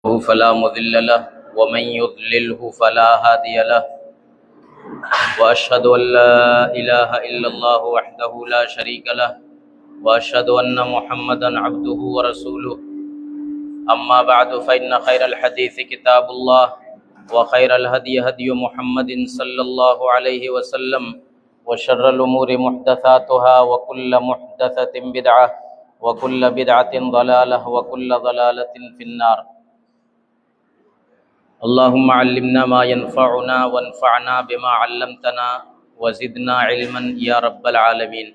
फला मुदिल्ल लह वमन युद्लिल्हु फला हादिय लह वअशहदु अल्ला इलाहा इल्लल्लाहु वहदहु ला शरीक लह वअशहदु अन्न मुहम्मदन अब्दुहु व रसूलुहु अम्मा बअदु फइन्न खैरल हदीस किताबुल्लाह व खैरल हदी हदी मुहम्मदिन सल्लल्लाहु अलैहि वसल्लम व शर्रल उमूरि मुहदसातुहा व कुल्ल मुहदसतिन बिदअह व कुल्ल बिदअतिन ज़लालह व कुल्ल ज़लालतिन फिन्नार। अल्लाहुम्मा अल्लिमना मा यनफ़अुना वन्फ़अना बिमा अल्लमतना वज़िदना इल्मन या रब्बल आलमीन।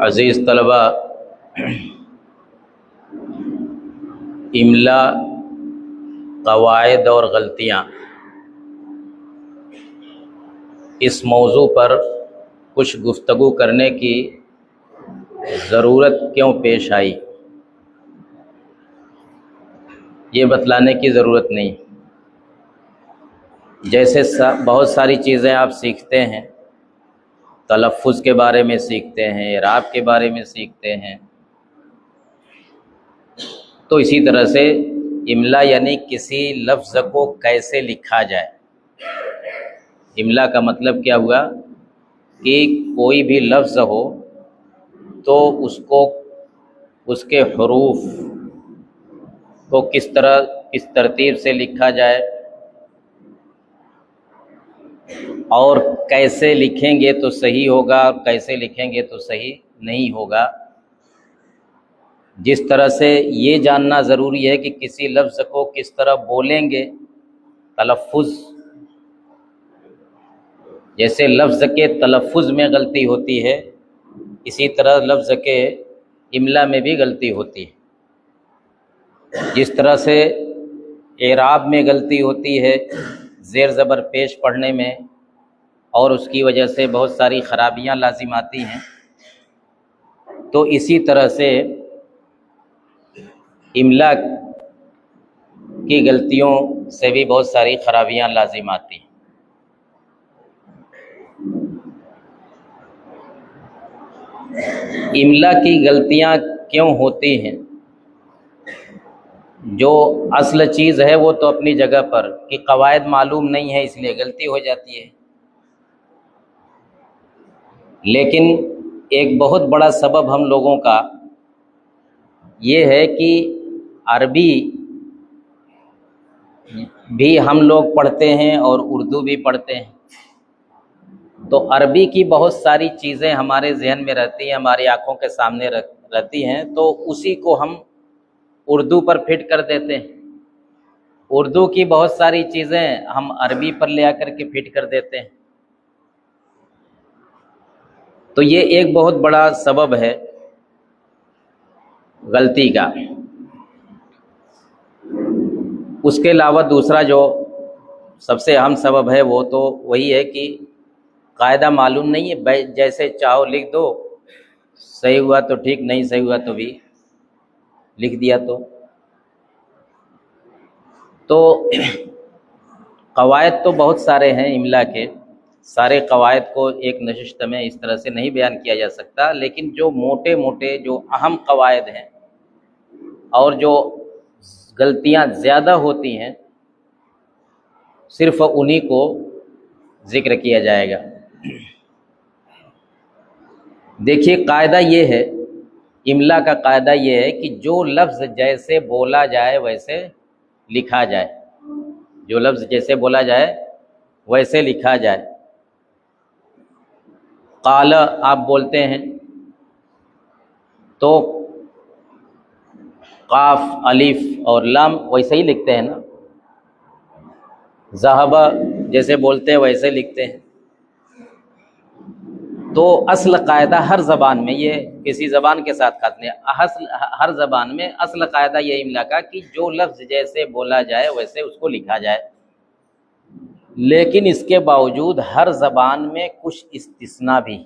अज़ीज़ तलबा, इमला, क़वाइद और गलतियाँ, इस मौजू पर कुछ गुफ्तगू करने की ज़रूरत क्यों पेश आई, ये बतलाने की ज़रूरत नहीं। जैसे बहुत सारी चीज़ें आप सीखते हैं, तलफ़्फ़ुज़ के बारे में सीखते हैं, इराब के बारे में सीखते हैं, तो इसी तरह से इमला यानी किसी लफ्ज़ को कैसे लिखा जाए। इमला का मतलब क्या हुआ कि कोई भी लफ्ज़ हो तो उसको, उसके हरूफ को किस तरतीब से लिखा जाए और कैसे लिखेंगे तो सही होगा, कैसे लिखेंगे तो सही नहीं होगा। जिस तरह से ये जानना ज़रूरी है कि किसी लफ्ज़ को किस तरह बोलेंगे, तलफ़्फ़ुज़, जैसे लफ्ज़ के तलफ़्फ़ुज़ में गलती होती है, इसी तरह लफ्ज़ के इमला में भी गलती होती है। जिस तरह से एराब में गलती होती है ज़ेर ज़बर पेश पढ़ने में, और उसकी वजह से बहुत सारी ख़राबियाँ लाजिम आती हैं, तो इसी तरह से इमला की गलतियों से भी बहुत सारी ख़राबियाँ लाजिम आती हैं। इमला की गलतियाँ क्यों होती हैं? जो असल चीज़ है वो तो अपनी जगह पर, कि क़वाइद मालूम नहीं है इसलिए गलती हो जाती है। लेकिन एक बहुत बड़ा सबब हम लोगों का ये है कि अरबी भी हम लोग पढ़ते हैं और उर्दू भी पढ़ते हैं, तो अरबी की बहुत सारी चीज़ें हमारे जहन में रहती हैं, हमारी आँखों के सामने रहती हैं, तो उसी को हम उर्दू पर फिट कर देते हैं। उर्दू की बहुत सारी चीज़ें हम अरबी पर ले आकर के फिट कर देते हैं। तो ये एक बहुत बड़ा सबब है गलती का। उसके अलावा दूसरा जो सबसे अहम सबब है वो तो वही है कि कायदा मालूम नहीं है, जैसे चाहो लिख दो, सही हुआ तो ठीक, नहीं सही हुआ तो भी लिख दिया। तो क़वाइद तो बहुत सारे हैं इमला के, सारे क़वाइद को एक नशिस्त में इस तरह से नहीं बयान किया जा सकता, लेकिन जो मोटे मोटे जो अहम क़वाइद हैं और जो गलतियां ज़्यादा होती हैं, सिर्फ उन्हीं को ज़िक्र किया जाएगा। देखिए, कायदा ये है, इमला का कायदा ये है कि जो लफ्ज़ जैसे बोला जाए वैसे लिखा जाए, जो लफ्ज़ जैसे बोला जाए वैसे लिखा जाए। क़ाल आप बोलते हैं तो काफ, अलिफ और लाम वैसे ही लिखते हैं ना। ज़हब जैसे बोलते हैं वैसे लिखते हैं। तो असल कायदा हर ज़बान में, ये किसी ज़बान के साथ खास नहीं, हर ज़बान में असल कायदा ये इमला का कि जो लफ्ज़ जैसे बोला जाए वैसे उसको लिखा जाए। लेकिन इसके बावजूद हर ज़बान में कुछ इस्तिस्ना भी,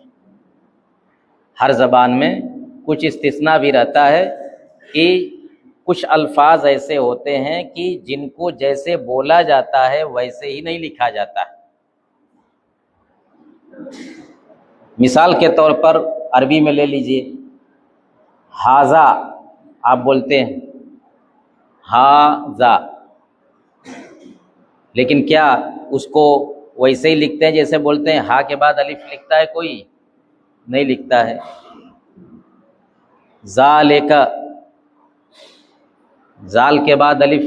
हर ज़बान में कुछ इस्तिस्ना भी रहता है कि कुछ अल्फाज ऐसे होते हैं कि जिनको जैसे बोला जाता है वैसे ही नहीं लिखा जाता है। मिसाल के तौर पर अरबी में ले लीजिए, हाजा, आप बोलते हैं हाजा, लेकिन क्या उसको वैसे ही लिखते हैं जैसे बोलते हैं हा के बाद अलिफ लिखता है कोई? नहीं लिखता है। ज़ालिका, जाल के बाद अलिफ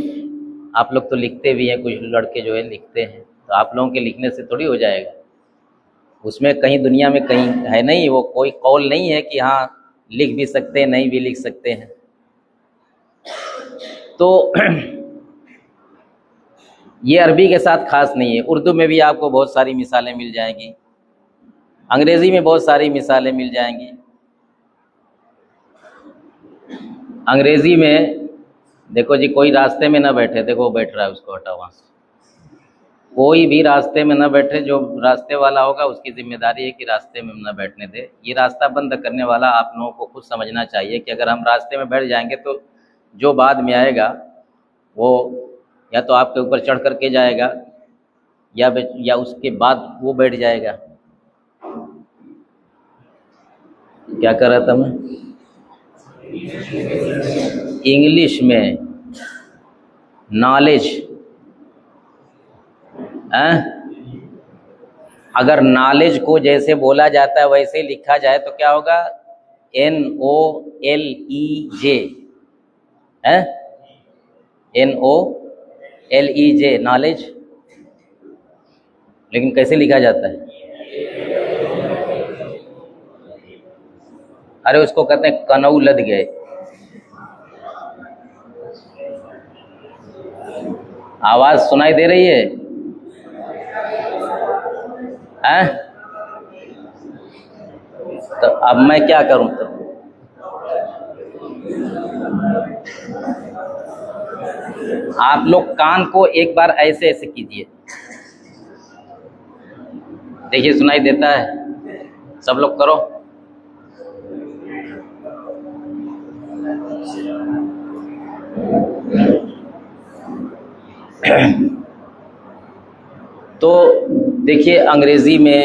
आप लोग तो लिखते भी हैं, कुछ लड़के जो है लिखते हैं, तो आप लोगों के लिखने से थोड़ी हो जाएगा। उसमें कहीं दुनिया में कहीं है नहीं, वो कोई कौल नहीं है कि हाँ लिख भी सकते हैं, नहीं भी लिख सकते हैं। तो ये अरबी के साथ खास नहीं है। उर्दू में भी आपको बहुत सारी मिसालें मिल जाएंगी, अंग्रेज़ी में बहुत सारी मिसालें मिल जाएंगी। अंग्रेज़ी में देखो जी, कोई रास्ते में ना बैठे, देखो वो बैठ रहा है, उसको हटाओ वहाँ से। कोई भी रास्ते में ना बैठे, जो रास्ते वाला होगा उसकी जिम्मेदारी है कि रास्ते में ना बैठने दे। ये रास्ता बंद करने वाला आप लोगों को खुद समझना चाहिए कि अगर हम रास्ते में बैठ जाएंगे तो जो बाद में आएगा वो या तो आपके ऊपर चढ़ करके जाएगा या उसके बाद वो बैठ जाएगा। क्या कर रहा था मैं? इंग्लिश में नॉलेज, अगर नॉलेज को जैसे बोला जाता है वैसे ही लिखा जाए तो क्या होगा? NOLEJ, NOLEJ, knowledge. लेकिन कैसे लिखा जाता है? अरे उसको कहते हैं कनऊ लद गए। आवाज सुनाई दे रही है? तो अब मैं क्या करूं? तो आप लोग कान को एक बार ऐसे ऐसे कीजिए, देखिए सुनाई देता है? सब लोग करो। तो देखिए, अंग्रेज़ी में,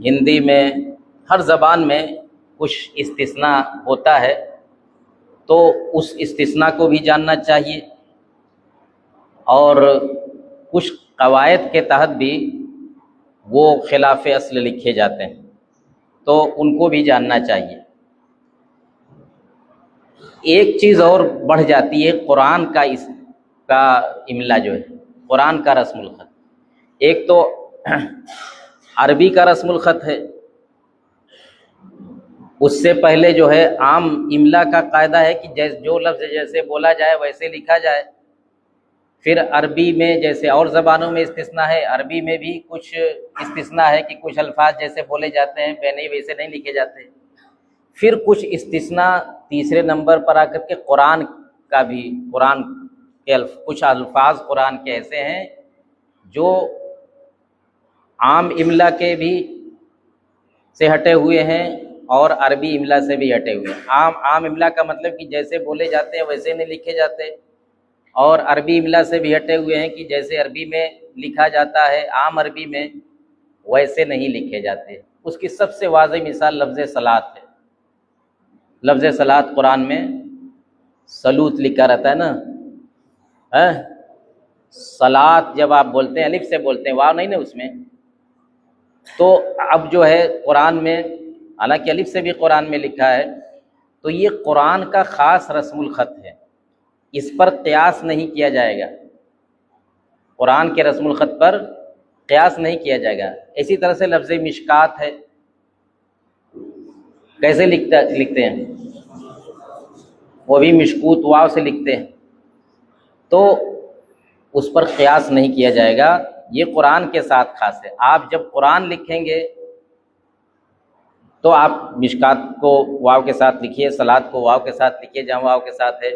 हिंदी में, हर ज़बान में कुछ इस्तिस्ना होता है, तो उस इस्तिस्ना को भी जानना चाहिए, और कुछ कवायद के तहत भी वो खिलाफ असल लिखे जाते हैं, तो उनको भी जानना चाहिए। एक चीज़ और बढ़ जाती है, कुरान का इसका इमला जो है, कुरान का रस्मुल ख़त। एक तो अरबी का रस्मुल ख़त है, उससे पहले जो है आम इमला का कायदा है कि जो लफ्ज़ जैसे बोला जाए वैसे लिखा जाए। फिर अरबी में जैसे और ज़बानों में इस्तिस्ना है, अरबी में भी कुछ इस्तिस्ना है कि कुछ अल्फाज जैसे बोले जाते हैं वैसे नहीं लिखे जाते। फिर कुछ इस्तिस्ना तीसरे नंबर पर आकर के कुरान का भी, कुरान के कुछ अल्फाज कुरान के ऐसे हैं जो आम इमला के भी से हटे हुए हैं और अरबी इमला से भी हटे हुए हैं। आम इमला का मतलब कि जैसे बोले जाते हैं वैसे नहीं लिखे जाते, और अरबी इमला से भी हटे हुए हैं कि जैसे अरबी में लिखा जाता है आम अरबी में वैसे नहीं लिखे जाते। उसकी सबसे वाज़ेह मिसाल लफ्ज़ सलात है। लफ्ज़ सलात कुरान में सलूत लिखा रहता है ना, सलात जब आप बोलते हैं अलिफ से बोलते हैं, वाव नहीं ना उसमें। तो अब जो है कुरान में, हालांकि अलिफ से भी कुरान में लिखा है, तो ये कुरान का ख़ास रस्मुल ख़त है, इस पर क़यास नहीं किया जाएगा। कुरान के रस्मुल ख़त पर क़यास नहीं किया जाएगा। इसी तरह से लफ्ज़ मिशकात है, कैसे लिखते हैं? वो भी मिशकूत वाव से लिखते हैं, तो उस पर क़यास नहीं किया जाएगा। ये कुरान के साथ खास है। आप जब कुरान लिखेंगे तो आप मिशकात को वाव के साथ लिखिए, सलात को वाव के साथ लिखिए जहाँ वाव के साथ है।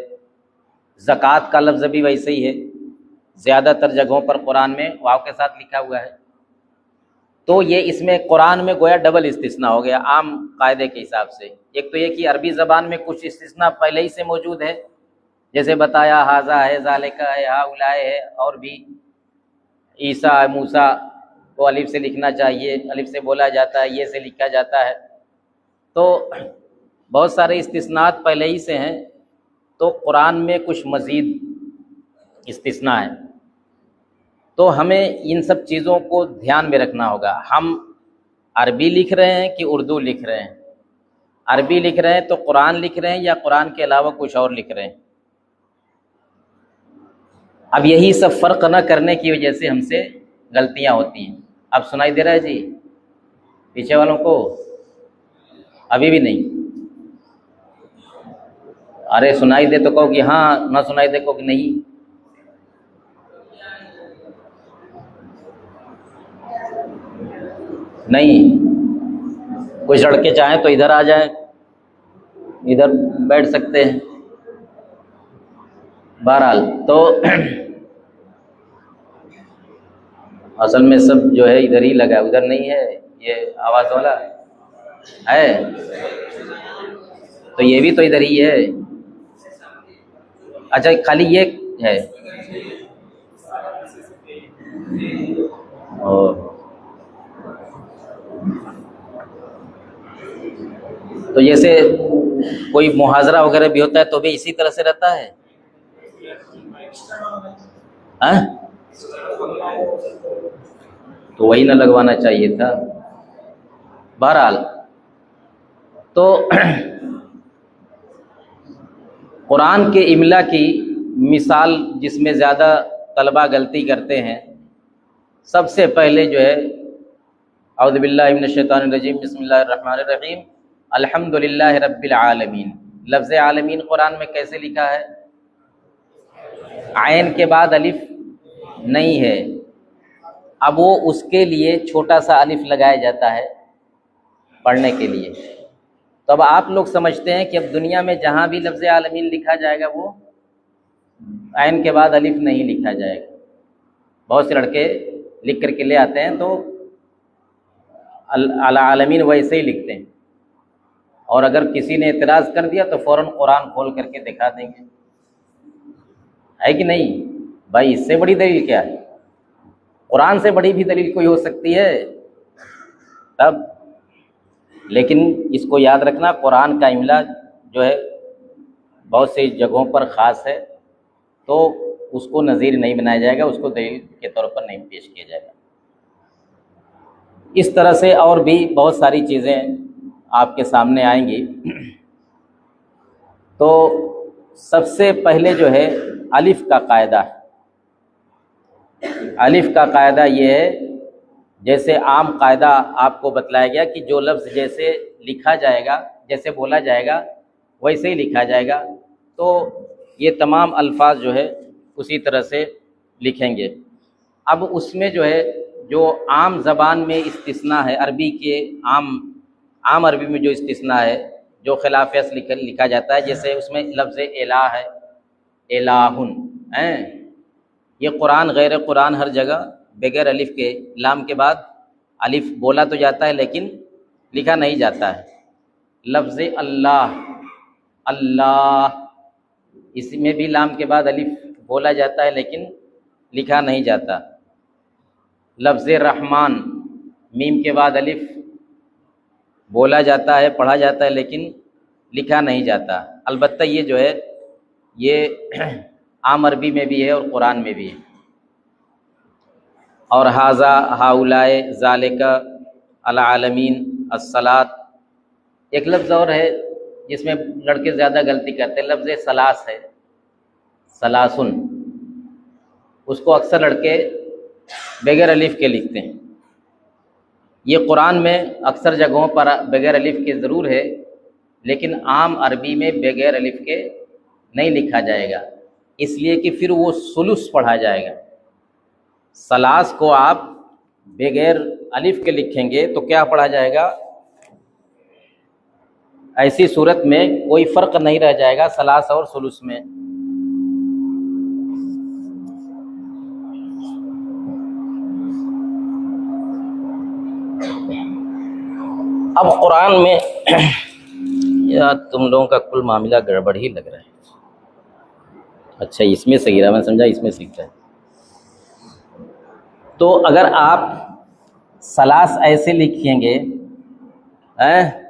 ज़कात का लफ्ज़ भी वैसे ही है, ज़्यादातर जगहों पर कुरान में वाव के साथ लिखा हुआ है। तो ये इसमें कुरान में गोया डबल इस्तिस्ना हो गया आम कायदे के हिसाब से। एक तो ये कि अरबी ज़बान में कुछ इस्तिस्ना पहले ही से मौजूद है, जैसे बताया हाजा है, ज़ालिका है, हाउलाए है, और भी ईसा मूसा को अलिफ से लिखना चाहिए, अलिफ से बोला जाता है, ये से लिखा जाता है। तो बहुत सारे इस्तिस्नात पहले ही से हैं, तो कुरान में कुछ मज़ीद इस्तिस्ना है। तो हमें इन सब चीज़ों को ध्यान में रखना होगा। हम अरबी लिख रहे हैं कि उर्दू लिख रहे हैं? अरबी लिख रहे हैं तो कुरान लिख रहे हैं या कुरान के अलावा कुछ और लिख रहे हैं? अब यही सब फ़र्क न करने की वजह से हमसे गलतियां होती हैं। अब सुनाई दे रहा है जी पीछे वालों को? अभी भी नहीं? अरे सुनाई दे तो कहो कि हाँ, ना सुनाई दे कहो कि नहीं। नहीं, कुछ लड़के चाहें तो इधर आ जाएं, इधर बैठ सकते हैं। बहरहाल तो असल में सब जो है इधर ही लगा है, उधर नहीं है। ये आवाज़ वाला है तो ये भी तो इधर ही है। अच्छा, खाली ये है। और तो जैसे कोई मुहाजरा वगैरह भी होता है तो भी इसी तरह से रहता है। तो वही ना लगवाना चाहिए था। बहरहाल तो कुरान के इमला की मिसाल जिसमें ज़्यादा तलबा गलती करते हैं, सबसे पहले जो है औज़ु बिल्लाहि मिनश शैतानिर रजीम बिस्मिल्लाहिर रहमानिर रहीम अल्हम्दुलिल्लाहि रब्बिल आलमीन। लफ्ज़ आलमीन कुरान में कैसे लिखा है? आयन के बाद अलिफ नहीं है। अब वो उसके लिए छोटा सा अलिफ लगाया जाता है पढ़ने के लिए। तो अब आप लोग समझते हैं कि अब दुनिया में जहाँ भी लफ्ज़ आलमीन लिखा जाएगा वो आयन के बाद अलिफ नहीं लिखा जाएगा। बहुत से लड़के लिख करके ले आते हैं तो अल आलमीन वैसे ही लिखते हैं, और अगर किसी ने एतराज़ कर दिया तो फ़ौरन कुरान खोल करके दिखा देंगे। है कि नहीं भाई? इससे बड़ी दलील क्या है? कुरान से बड़ी भी दलील कोई हो सकती है तब। लेकिन इसको याद रखना, कुरान का इमला जो है बहुत सी जगहों पर ख़ास है, तो उसको नज़ीर नहीं बनाया जाएगा, उसको दलील के तौर पर नहीं पेश किया जाएगा। इस तरह से और भी बहुत सारी चीज़ें आपके सामने आएंगी। तो सबसे पहले जो है अलिफ का कायदा है। अलिफ का कायदा ये है, जैसे आम कायदा आपको बतलाया गया कि जो लफ्ज़ जैसे लिखा जाएगा, जैसे बोला जाएगा वैसे ही लिखा जाएगा। तो ये तमाम अल्फाज जो है उसी तरह से लिखेंगे। अब उसमें जो है जो आम ज़बान में इस्तिस्ना है, अरबी के आम अरबी में जो इस्तिस्ना है, जो खिलाफ असल लिखा जाता है, जैसे उसमें लफ्ज़ इलाह है, इलाहुन हैं। ये कुरान गैर कुरान हर जगह बगैर अलिफ के, लाम के बाद अलिफ बोला तो जाता है लेकिन लिखा नहीं जाता है। लफ्ज़ अल्लाह, अल्लाह, इसमें भी लाम के बाद अलिफ बोला जाता है लेकिन लिखा नहीं जाता। लफ्ज़ रहमान, मीम के बाद अलिफ बोला जाता है, पढ़ा जाता है लेकिन लिखा नहीं जाता। अलबत्ता ये जो है ये आम अरबी में भी है और कुरान में भी है। और हाजा, हाउलाए, ज़ालिका, अल आलमीन, अस्सलात। एक लफ्ज़ और है जिसमें लड़के ज़्यादा गलती करते हैं, लफ्ज़ सलास है, सलासुन। उसको अक्सर लड़के बगैर अलिफ के लिखते हैं। ये कुरान में अक्सर जगहों पर बगैर अलिफ के ज़रूर है, लेकिन आम अरबी में बगैर अलिफ के नहीं लिखा जाएगा, इसलिए कि फिर वो सुलुस पढ़ा जाएगा। सलास को आप बगैर अलिफ के लिखेंगे तो क्या पढ़ा जाएगा? ऐसी सूरत में कोई फ़र्क नहीं रह जाएगा सलास और सुलुस में। अब कुरान में यार तुम लोगों का कुल मामला गड़बड़ ही लग रहा है। अच्छा, इसमें से गिरा, मैं समझा इसमें सीखता है। तो अगर आप सलास ऐसे लिखेंगे हैं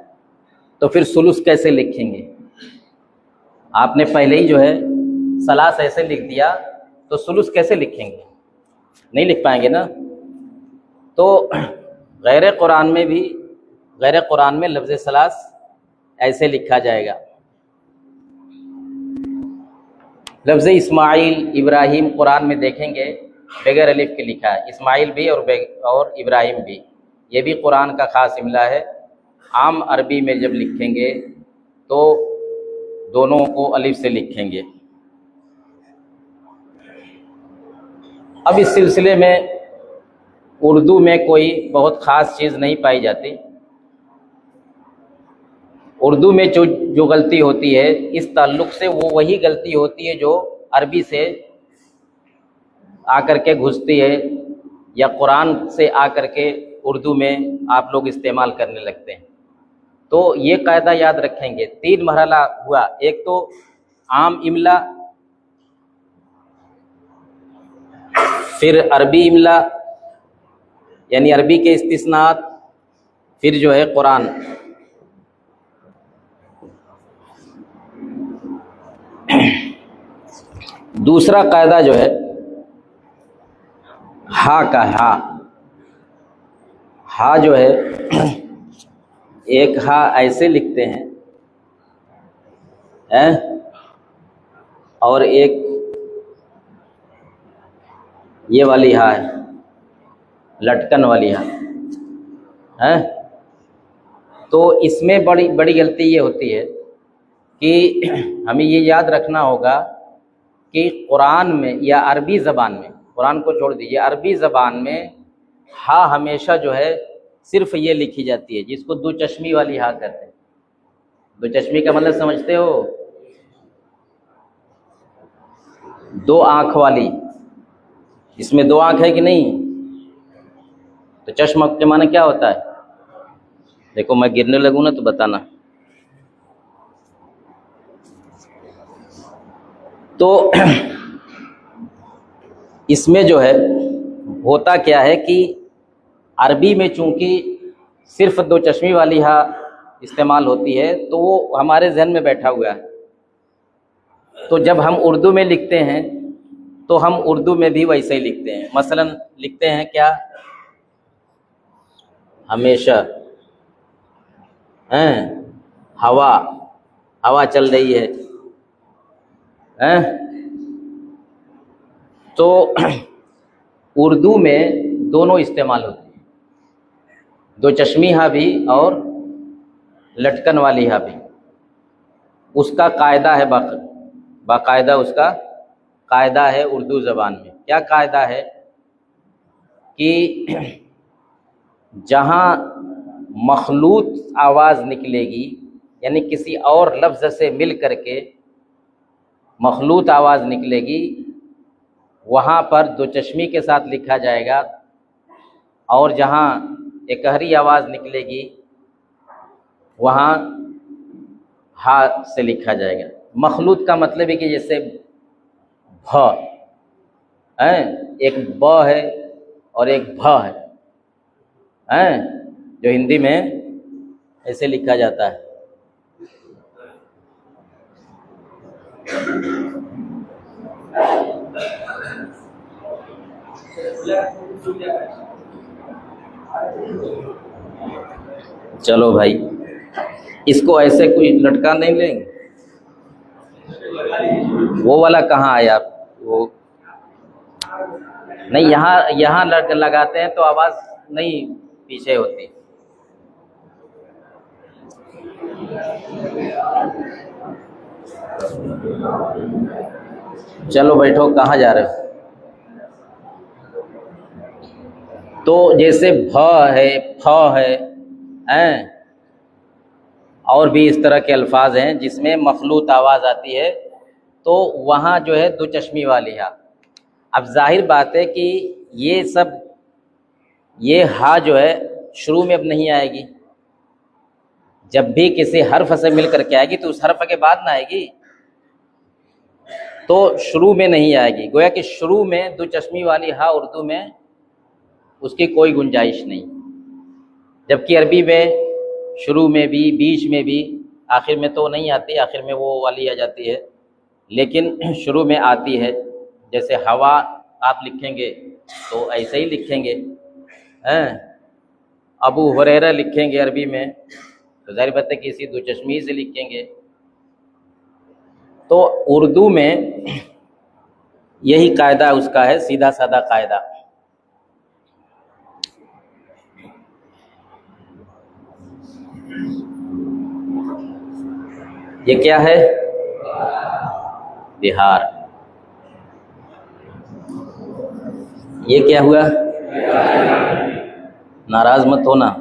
तो फिर सुलुस कैसे लिखेंगे? आपने पहले ही जो है सलास ऐसे लिख दिया तो सुलुस कैसे लिखेंगे? नहीं लिख पाएंगे ना। तो गैर कुरान में लफ्ज़ सलास ऐसे लिखा जाएगा। लफ्ज़ इस्माइल, इब्राहिम कुरान में देखेंगे बगैर अलिफ के लिखा है, इस्माइल भी और इब्राहिम भी। ये भी कुरान का ख़ास इमला है। आम अरबी में जब लिखेंगे तो दोनों को अलिफ से लिखेंगे। अब इस सिलसिले में उर्दू में कोई बहुत ख़ास चीज़ नहीं पाई जाती। उर्दू में जो गलती होती है इस ताल्लुक़ से वो वही गलती होती है जो अरबी से आकर के घुसती है या कुरान से आकर के उर्दू में आप लोग इस्तेमाल करने लगते हैं। तो ये कायदा याद रखेंगे। 3 मरहला हुआ, एक तो आम इमला, फिर अरबी इमला यानी अरबी के इस्तिस्नात, फिर जो है कुरान। दूसरा कायदा जो है हा का हा जो है एक हा ऐसे लिखते हैं और एक ये वाली हा है, लटकन वाली हा है। तो इसमें बड़ी गलती ये होती है कि हमें ये याद रखना होगा कि कुरान में या अरबी ज़बान में, कुरान को छोड़ दीजिए, अरबी ज़बान में हा हमेशा जो है सिर्फ ये लिखी जाती है जिसको दो चश्मी वाली हा कहते हैं। दो चश्मी का मतलब समझते हो? 2 आँख वाली। इसमें 2 आँख है कि नहीं? तो चश्मा के माने क्या होता है? देखो मैं गिरने लगूँ ना तो बताना। तो इसमें जो है होता क्या है कि अरबी में चूंकि सिर्फ 2 चश्मी वाली हा इस्तेमाल होती है तो वो हमारे जहन में बैठा हुआ है। तो जब हम उर्दू में लिखते हैं तो हम उर्दू में भी वैसे ही लिखते हैं। मसलन लिखते हैं क्या? हमेशा हवा चल रही है तो उर्दू में दोनों इस्तेमाल होते हैं, 2 चश्मी हा भी और लटकन वाली हा भी। उसका कायदा है, बाकायदा उसका कायदा है उर्दू ज़बान में। क्या कायदा है कि जहाँ मखलूत आवाज़ निकलेगी यानी किसी और लफ्ज़ से मिल करके मखलूत आवाज़ निकलेगी वहाँ पर 2 चश्मी के साथ लिखा जाएगा, और जहाँ एकहरी आवाज़ निकलेगी वहाँ हा से लिखा जाएगा। मखलूत का मतलब है कि जैसे भ है, एक ब है और एक भ है जो हिंदी में ऐसे लिखा जाता है। चलो भाई, इसको ऐसे कोई लटका नहीं लेंगे? वो वाला कहाँ आया? वो नहीं, यहाँ लगाते हैं तो आवाज़ नहीं पीछे होती। चलो बैठो, कहाँ जा रहे हो? तो जैसे भ है, फ है और भी इस तरह के अल्फाज हैं जिसमें मखलूत आवाज़ आती है, तो वहाँ जो है 2 चश्मी वाली हा। अब जाहिर बात है कि ये हा जो है शुरू में अब नहीं आएगी। जब भी किसी हर्फ से मिल करके आएगी तो उस हर्फ के बाद ना आएगी, तो शुरू में नहीं आएगी। गोया कि शुरू में 2 चश्मी वाली हा उर्दू में उसकी कोई गुंजाइश नहीं, जबकि अरबी में शुरू में भी, बीच में भी आखिर में तो नहीं आती, आखिर में वो वाली आ जाती है, लेकिन शुरू में आती है। जैसे हवा आप लिखेंगे तो ऐसे ही लिखेंगे हैं, अबू हुरैरा लिखेंगे अरबी में तो ज़ाहिर बात है कि इसी दो चश्मी से लिखेंगे। तो उर्दू में यही कायदा उसका है, सीधा साधा कायदा। ये क्या है? बिहार। ये क्या हुआ? नाराज मत होना।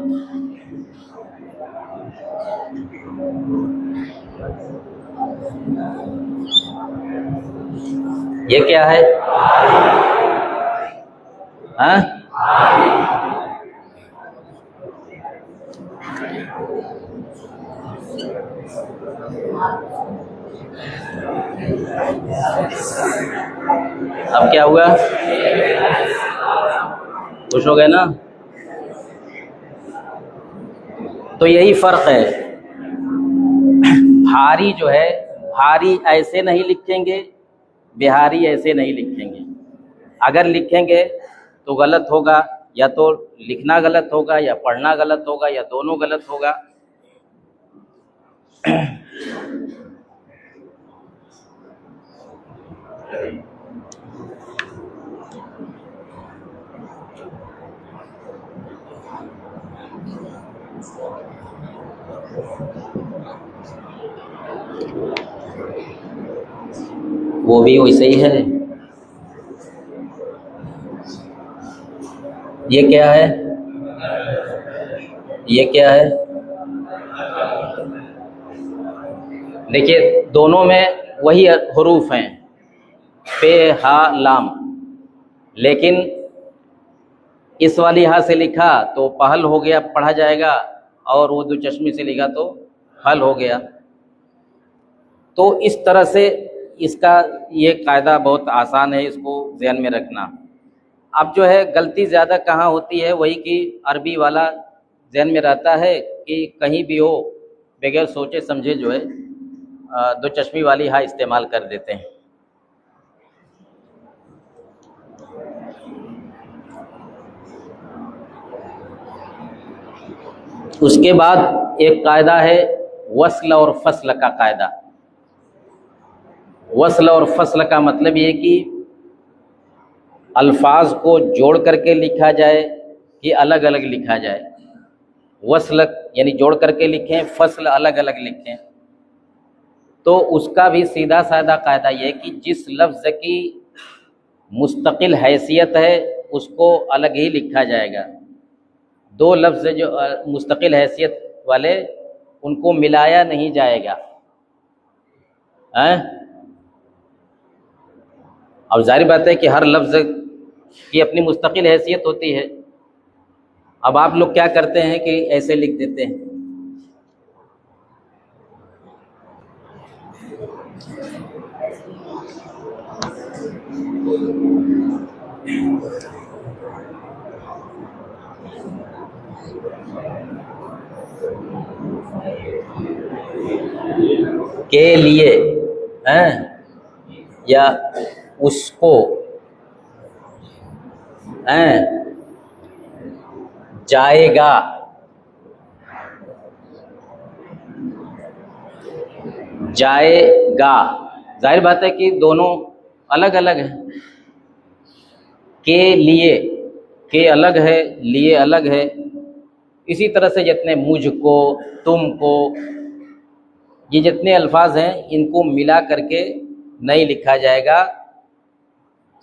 ये क्या है? हाँ? अब क्या हुआ? खुश हो गए ना? तो यही फर्क है। भारी जो है, भारी ऐसे नहीं लिखेंगे, बिहारी ऐसे नहीं लिखेंगे। अगर लिखेंगे तो गलत होगा, या तो लिखना गलत होगा या पढ़ना गलत होगा या दोनों गलत होगा। वो भी वैसे ही है। ये क्या है? ये क्या है? देखिए दोनों में वही हरूफ हैं, पे हा लाम, लेकिन इस वाली हा से लिखा तो पहल हो गया, पढ़ा जाएगा, और वो दो चश्मे से लिखा तो हल हो गया। तो इस तरह से इसका ये कायदा बहुत आसान है, इसको ध्यान में रखना। अब जो है गलती ज़्यादा कहाँ होती है, वही कि अरबी वाला ध्यान में रहता है कि कहीं भी हो बगैर सोचे समझे जो है दो चश्मी वाली हा इस्तेमाल कर देते हैं। उसके बाद एक कायदा है वस्ल और फसल का कायदा। वस्ल और फसल का मतलब ये कि अल्फाज को जोड़ करके लिखा जाए कि अलग अलग लिखा जाए। वस्ल यानी जोड़ करके लिखें, फसल अलग अलग लिखें। तो उसका भी सीधा साधा कायदा ये कि जिस लफ्ज़ की मुस्तकिल हैसियत है उसको अलग ही लिखा जाएगा। दो लफ्ज़ जो मुस्तकिल हैसियत वाले, उनको मिलाया नहीं जाएगा। अब जाहिर बात है कि हर लफ्ज़ की अपनी मुस्तकिल हैसियत होती है। अब आप लोग क्या करते हैं कि ऐसे लिख देते हैं, के लिए हैं, या उसको हैं, जाएगा, जाएगा। जाहिर बात है कि दोनों अलग अलग हैं। के लिए, के अलग है, लिए अलग है। इसी तरह से जितने मुझको, तुमको, ये जितने अल्फाज हैं इनको मिला करके नहीं लिखा जाएगा,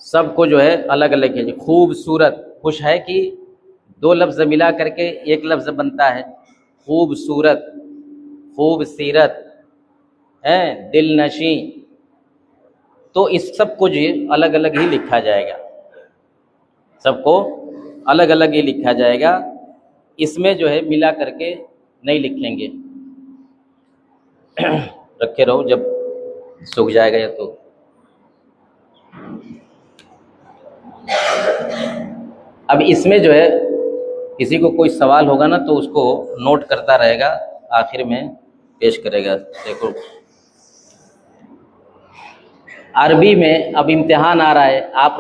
सबको जो है अलग अलग है। खूबसूरत, खुश है कि दो लफ्ज़ मिला करके एक लफ्ज़ बनता है खूबसूरत, खूबसीरत है, दिलनशी। तो इस सब को जो अलग अलग ही लिखा जाएगा, सबको अलग अलग ही लिखा जाएगा। इसमें जो है मिला करके नहीं लिखेंगे। रखे रहो, जब सूख जाएगा या तो। अब इसमें जो है किसी को कोई सवाल होगा ना तो उसको नोट करता रहेगा, आखिर में पेश करेगा। देखो अरबी में अब इम्तिहान आ रहा है, आप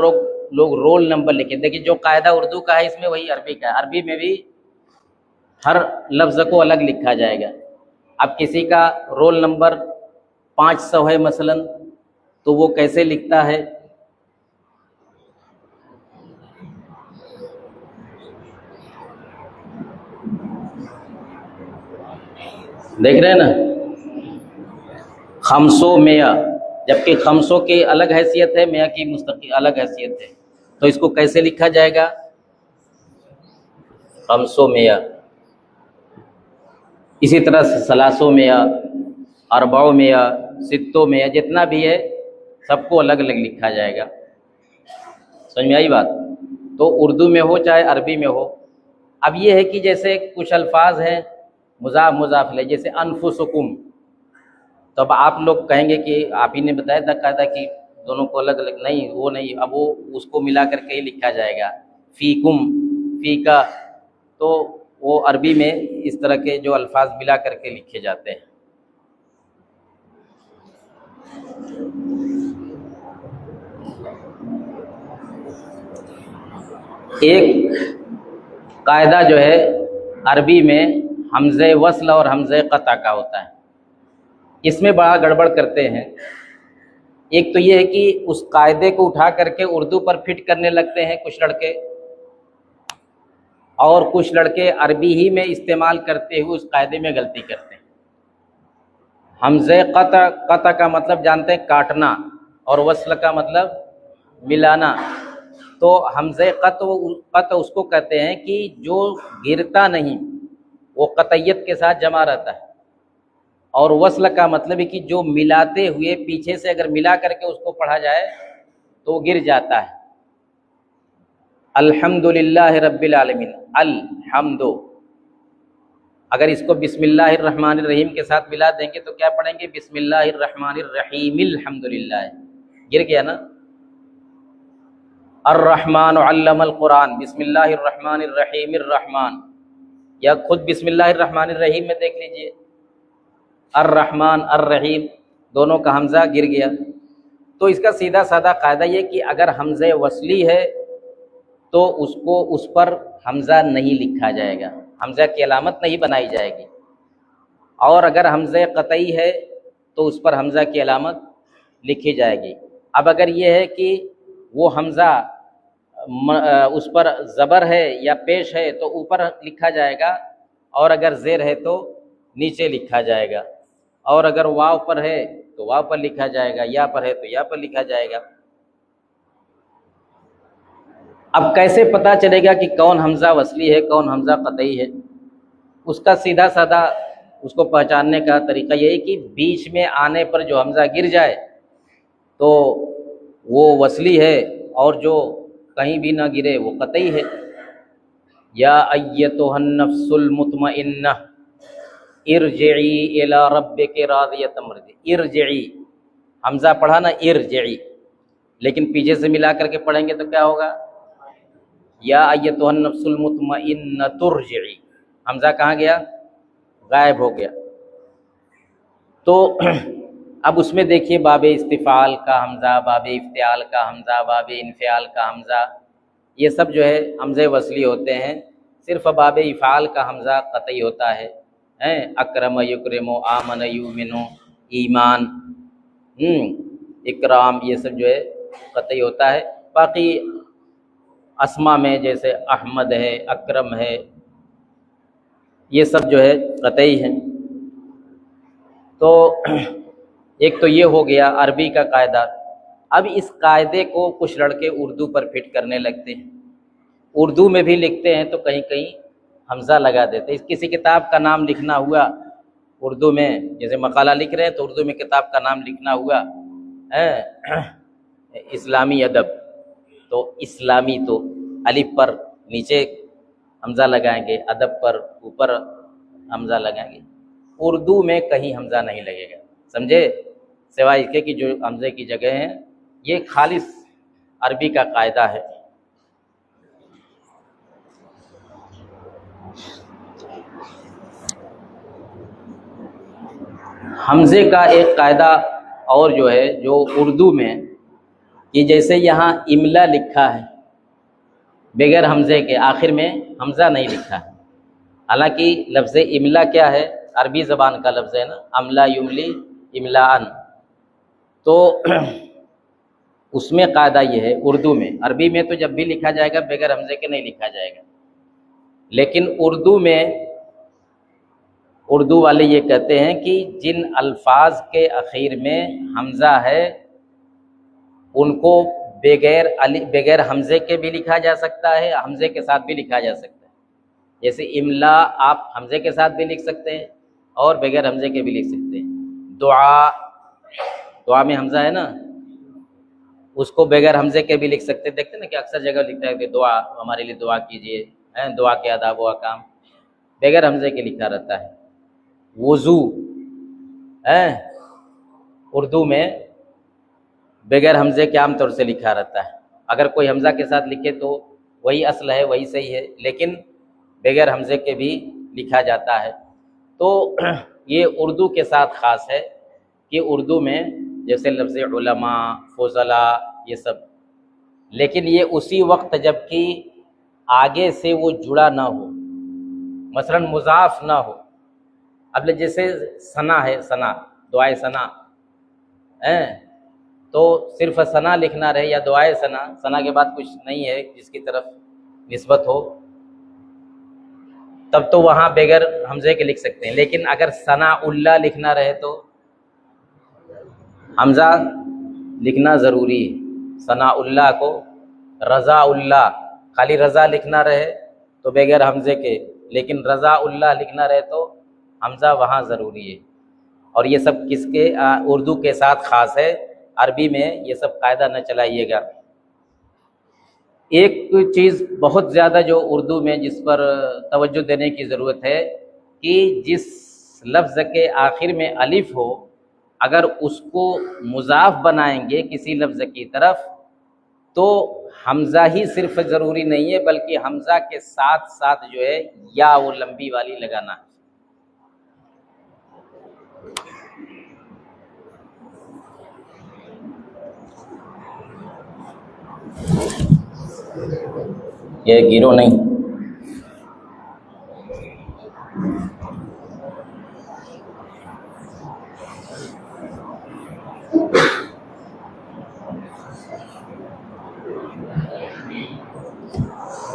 लोग रोल नंबर लिखे। देखिए जो कायदा उर्दू का है इसमें वही अरबी का है। अरबी में भी हर लफ्ज़ को अलग लिखा जाएगा। अब किसी का रोल नंबर 500 है मसलन, तो वो कैसे लिखता है? देख रहे हैं ना, खमसो मेया, जबकि खमसों की अलग हैसियत है, मेया की मुस्तकिल अलग हैसियत है। तो इसको कैसे लिखा जाएगा? खमसो मेया। इसी तरह से सलासो मेया, अरबाओ मेया, सित्तो मेया, जितना भी है सबको अलग अलग लिखा जाएगा। समझ में आई बात? तो उर्दू में हो चाहे अरबी में हो। अब ये है कि जैसे कुछ अल्फाज हैं मुज़ाफ मुज़ाफ इलैह, जैसे अनफुसुकुम, तो अब आप लोग कहेंगे कि आप ही ने बताया था कायदा कि दोनों को अलग अलग, नहीं वो नहीं, अब वो उसको मिला करके ही लिखा जाएगा। फ़ीकुम, फ़ीका, तो वो अरबी में इस तरह के जो अल्फाज मिला करके लिखे जाते हैं। एक कायदा जो है अरबी में हमज़े वस्ल और हमज़े क़ता का होता है। इसमें बड़ा गड़बड़ करते हैं। एक तो ये है कि उस कायदे को उठा करके उर्दू पर फिट करने लगते हैं कुछ लड़के, और कुछ लड़के अरबी ही में इस्तेमाल करते हुए उस कायदे में गलती करते हैं। हमज़े क़ता का मतलब जानते हैं काटना, और वस्ल का मतलब मिलाना। तो हमज़े क़त उसको कहते हैं कि जो गिरता नहीं, वो क़तइयत के साथ जमा रहता है। और वस्ल का मतलब है कि जो मिलाते हुए पीछे से अगर मिला करके उसको पढ़ा जाए तो गिर जाता है। अल्हम्दुलिल्लाहि रब्बिल आलमीन, अल्हम्दु, अगर इसको बिस्मिल्लाहिर्रहमानिर्रहीम के साथ मिला देंगे तो क्या पढ़ेंगे? बिस्मिल्लाहिर्रहमानिर्रहीमिल हम्दुलिल्लाह, गिर गया ना। अर्रहमान अल्लमल कुरान, बिस्मिल्लाहिर्रहमानिर्रहीमिर रहमान, या खुद बिस्मिल्लाहिर्रहमानिर्रहीम में देख लीजिए, अर्रहमान अर्रहीम दोनों का हमज़ा गिर गया। तो इसका सीधा साधा कायदा ये कि अगर हमज़े वस्ली है तो उसको उस पर हमज़ा नहीं लिखा जाएगा, हमज़ा की अलामत नहीं बनाई जाएगी। और अगर हमज़े क़तई है तो उस पर हमज़ा की अलामत लिखी जाएगी। अब अगर ये है कि वो हमज़ा उस पर ज़बर है या पेश है तो ऊपर लिखा जाएगा, और अगर ज़ेर है तो नीचे लिखा जाएगा, और अगर वाव पर है तो वाव पर लिखा जाएगा, या पर है तो या पर लिखा जाएगा। अब कैसे पता चलेगा कि कौन हमज़ा वस्ली है कौन हमज़ा क़तई है? उसका सीधा साधा उसको पहचानने का तरीका यही कि बीच में आने पर जो हमज़ा गिर जाए तो वो वस्ली है, और जो कहीं भी ना गिरे वो क़तई है। या अय्यतुहन नफ्सुल मुतमइन्ना इरजिई इला रब्बिकी रादियतम मर्दिया, इरजिई, हमज़ा पढ़ा ना इरजिई, लेकिन पीछे से मिला करके पढ़ेंगे तो क्या होगा? या अय्यतुहन नफ्सुल मुतमइन्ना तुरजिई, हमज़ा कहाँ गया? गायब हो गया। तो अब उसमें देखिए बाब इस्तिफ़ाल का हमज़ा, बाब इफ्तियाल का हमज़ा, बाब इनफ़ियाल का हमज़ा, ये सब जो है हमज़े वस्ली होते हैं। सिर्फ़ बाब इफ़ाल का हमज़ा क़तई होता है। अकरम युकरिमु, आमन युमिनु, ईमान, इकराम, ये सब जो है क़तई होता है। बाकी अस्मा में जैसे अहमद है, अकरम है, ये सब जो है क़तई हैं। तो एक तो ये हो गया अरबी का कायदा। अब इस कायदे को कुछ लड़के उर्दू पर फिट करने लगते हैं। उर्दू में भी लिखते हैं तो कहीं कहीं हमज़ा लगा देते हैं। किसी किताब का नाम लिखना हुआ उर्दू में, जैसे मकाला लिख रहे हैं तो उर्दू में किताब का नाम लिखना हुआ है इस्लामी अदब, तो इस्लामी तो अलिफ पर नीचे हमज़ा लगाएंगे, अदब पर ऊपर हमज़ा लगाएंगे। उर्दू में कहीं हमज़ा नहीं लगेगा, समझे? सिवाय इसके कि जो हमज़े की जगह हैं, ये खालिस अरबी का कायदा है। हमज़े का एक कायदा और जो है, जो उर्दू में, कि जैसे यहाँ इमला लिखा है बगैर हमज़े के, आखिर में हमज़ा नहीं लिखा है। हालांकि लफ्ज़ इमला क्या है, अरबी ज़बान का लफ्ज़ है ना, अमला युमली इमलान। तो उसमें कायदा ये है, उर्दू में, अरबी में तो जब भी लिखा जाएगा बगैर हमज़े के नहीं लिखा जाएगा, लेकिन उर्दू में उर्दू वाले ये कहते हैं कि जिन अल्फाज के आखिर में हमज़ा है उनको बगैर हमज़े के भी लिखा जा सकता है, हमज़े के साथ भी लिखा जा सकता है। जैसे इमला आप हमज़े के साथ भी लिख सकते हैं और बगैर हमज़े के भी लिख सकते हैं। दुआ, दुआ में हमज़ा है ना, उसको बगैर हमज़े के भी लिख सकते हैं। देखते हैं ना कि अक्सर जगह लिखता है कि दुआ, हमारे लिए दुआ कीजिए, दुआ के आदाब व अहकाम, बगैर हमज़े के लिखा रहता है। वुज़ू है उर्दू में बगैर हमज़े के आम तौर से लिखा रहता है। अगर कोई हमज़ा के साथ लिखे तो वही असल है, वही सही है, लेकिन बगैर हमज़े के भी लिखा जाता है। तो ये उर्दू के साथ ख़ास है कि उर्दू में जैसे लफ्ज़ उलमा, फ़ुज़ला, ये सब, लेकिन ये उसी वक्त जबकि आगे से वो जुड़ा ना हो, मसलन मुज़ाफ़ ना हो। अब जैसे सना है, सना, दुआए सना है, तो सिर्फ सना लिखना रहे या दुआए सना, सना के बाद कुछ नहीं है जिसकी तरफ निस्बत हो, तब तो वहाँ बगैर हमज़े के लिख सकते हैं। लेकिन अगर सना उल्ला लिखना रहे तो हमज़ा लिखना ज़रूरी है। सना उल्ला को रज़ा उल्ला, खाली रज़ा लिखना रहे तो बगैर हमज़े के, लेकिन रज़ा उल्ला लिखना रहे तो हमज़ा वहाँ ज़रूरी है। और ये सब किसके, उर्दू के साथ ख़ास है, अरबी में ये सब कायदा न चलाइएगा। एक चीज़ बहुत ज़्यादा जो उर्दू में जिस पर तवज्जो देने की ज़रूरत है कि जिस लफ्ज़ के आखिर में अलिफ हो, अगर उसको मुज़ाफ़ बनाएंगे किसी लफ्ज़ की तरफ तो हमज़ा ही सिर्फ ज़रूरी नहीं है, बल्कि हमज़ा के साथ साथ जो है या वो लंबी वाली लगाना है। ये गिरो नहीं।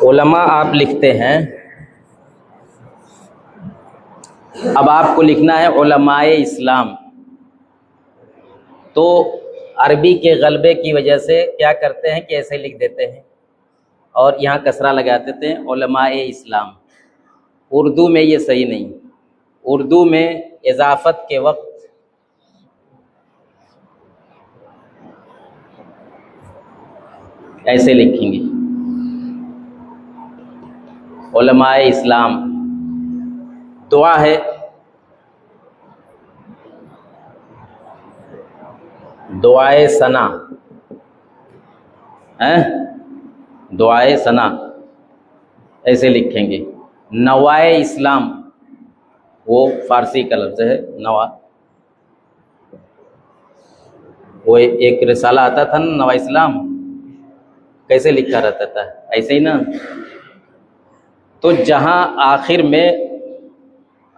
उलमा आप लिखते हैं, अब आपको लिखना है उलमाए इस्लाम। तो अरबी के गलबे की वजह से क्या करते हैं कि ऐसे लिख देते हैं और यहाँ कसरा लगा देते हैं उलमाए इस्लाम। उर्दू में ये सही नहीं। उर्दू में इजाफत के वक्त ऐसे लिखेंगे उलमाए इस्लाम। दुआ है, दुआए सना है, दुआए सना ऐसे लिखेंगे। नवाए इस्लाम, वो फारसी का लफ्ज़ है नवा, वो एक रिसाला आता था ना नवा इस्लाम, कैसे लिखा रहता था, ऐसे ही ना। तो जहाँ आखिर में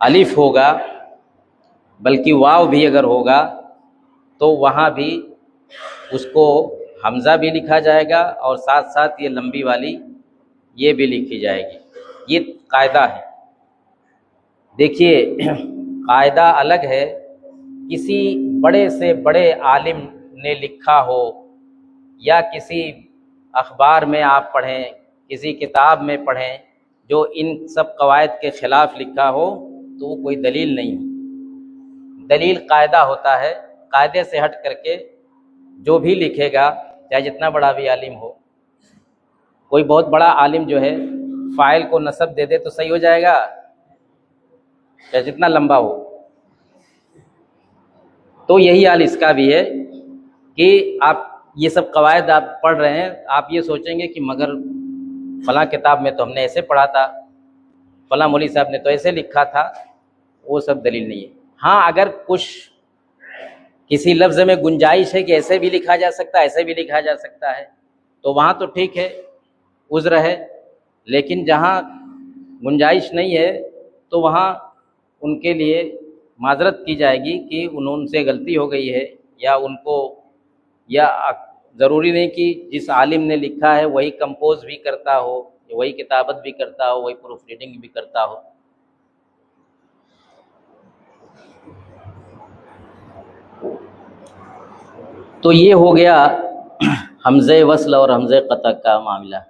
अलिफ होगा, बल्कि वाव भी अगर होगा तो वहाँ भी उसको हमज़ा भी लिखा जाएगा और साथ साथ ये लंबी वाली ये भी लिखी जाएगी। ये कायदा है। देखिए, कायदा अलग है, किसी बड़े से बड़े आलिम ने लिखा हो या किसी अखबार में आप पढ़ें, किसी किताब में पढ़ें जो इन सब कवायद के ख़िलाफ़ लिखा हो, तो वो कोई दलील नहीं। दलील कायदा होता है। कायदे से हट करके जो भी लिखेगा, चाहे जितना बड़ा भी आलिम हो, कोई बहुत बड़ा आलिम जो है फ़ाइल को नसब दे दे तो सही हो जाएगा, चाहे जितना लंबा हो। तो यही हाल इसका भी है कि आप ये सब कवायद आप पढ़ रहे हैं, आप ये सोचेंगे कि मगर फ़लाँ किताब में तो हमने ऐसे पढ़ा था, फ़लाँ मौलवी साहब ने तो ऐसे लिखा था। वो सब दलील नहीं है। हाँ, अगर कुछ किसी लफ्ज़ में गुंजाइश है कि ऐसे भी लिखा जा सकता है, ऐसे भी लिखा जा सकता है, तो वहाँ तो ठीक है, उज़्र है। लेकिन जहाँ गुंजाइश नहीं है तो वहाँ उनके लिए माज़रत की जाएगी कि उनसे गलती हो गई है, या उनको, या ज़रूरी नहीं कि जिस आलिम ने लिखा है वही कंपोज भी करता हो, वही किताबत भी करता हो, वही प्रूफ रीडिंग भी करता हो। तो ये हो गया हमज़े वस्ल और हमज़े क़ता का मामला।